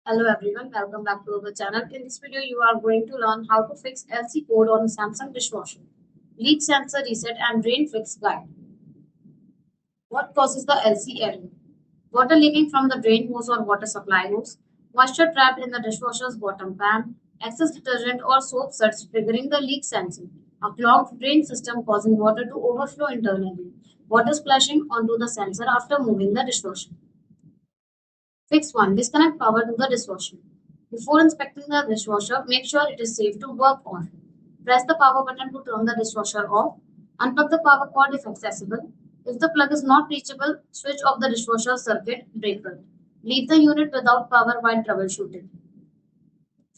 Hello everyone, welcome back to our channel. In this video, you are going to learn how to fix LC code on Samsung dishwasher, leak sensor reset and drain fix guide. What causes the LC error? Water leaking from the drain hose or water supply hose, moisture trapped in the dishwasher's bottom pan, excess detergent or soap suds triggering the leak sensor, a clogged drain system causing water to overflow internally, water splashing onto the sensor after moving the dishwasher. Fix 1. Disconnect power to the dishwasher. Before inspecting the dishwasher, make sure it is safe to work on. Press the power button to turn the dishwasher off. Unplug the power cord if accessible. If the plug is not reachable, switch off the dishwasher circuit breaker. Leave the unit without power while troubleshooting.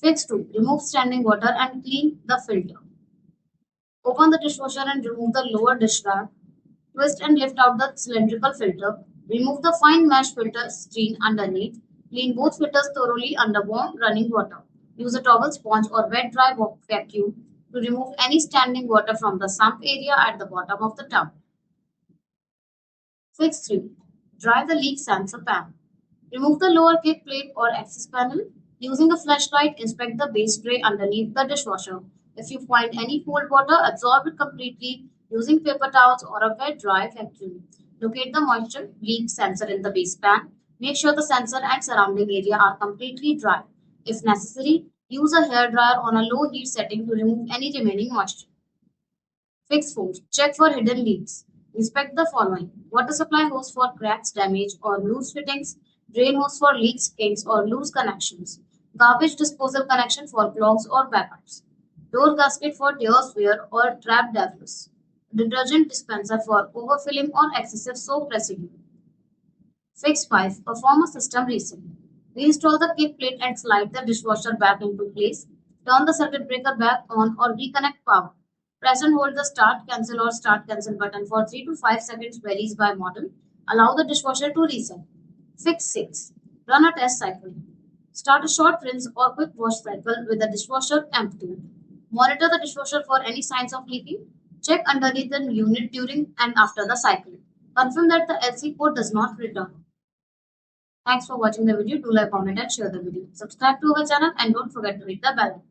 Fix 2. Remove standing water and clean the filter. Open the dishwasher and remove the lower dish rack. Twist and lift out the cylindrical filter. Remove the fine mesh filter screen underneath. Clean both filters thoroughly under warm running water. Use a towel sponge or wet dry vacuum to remove any standing water from the sump area at the bottom of the tub. Fix 3. Dry the leak sensor pan. Remove the lower kick plate or access panel. Using a flashlight, inspect the base tray underneath the dishwasher. If you find any cold water, absorb it completely using paper towels or a wet dry vacuum. Locate the moisture leak sensor in the base pan. Make sure the sensor and surrounding area are completely dry. If necessary, use a hair dryer on a low heat setting to remove any remaining moisture. Fix 4. Check for hidden leaks. Inspect the following: water supply hose for cracks, damage, or loose fittings, drain hose for leaks, kinks, or loose connections, garbage disposal connection for clogs or backups, door gasket for tears, wear, or trapped debris, detergent dispenser for overfilling or excessive soap residue. Fix 5. Perform a system reset. Reinstall the kick plate and slide the dishwasher back into place. Turn the circuit breaker back on or reconnect power. Press and hold the start, cancel or start cancel button for 3 to 5 seconds, varies by model. Allow the dishwasher to reset. Fix 6. Run a test cycle. Start a short rinse or quick wash cycle with the dishwasher empty. Monitor the dishwasher for any signs of leaking. Check underneath the unit during and after the cycle. Confirm that the LC code does not return. Thanks for watching the video. Do like, comment and share the video. Subscribe to our channel and don't forget to hit the bell.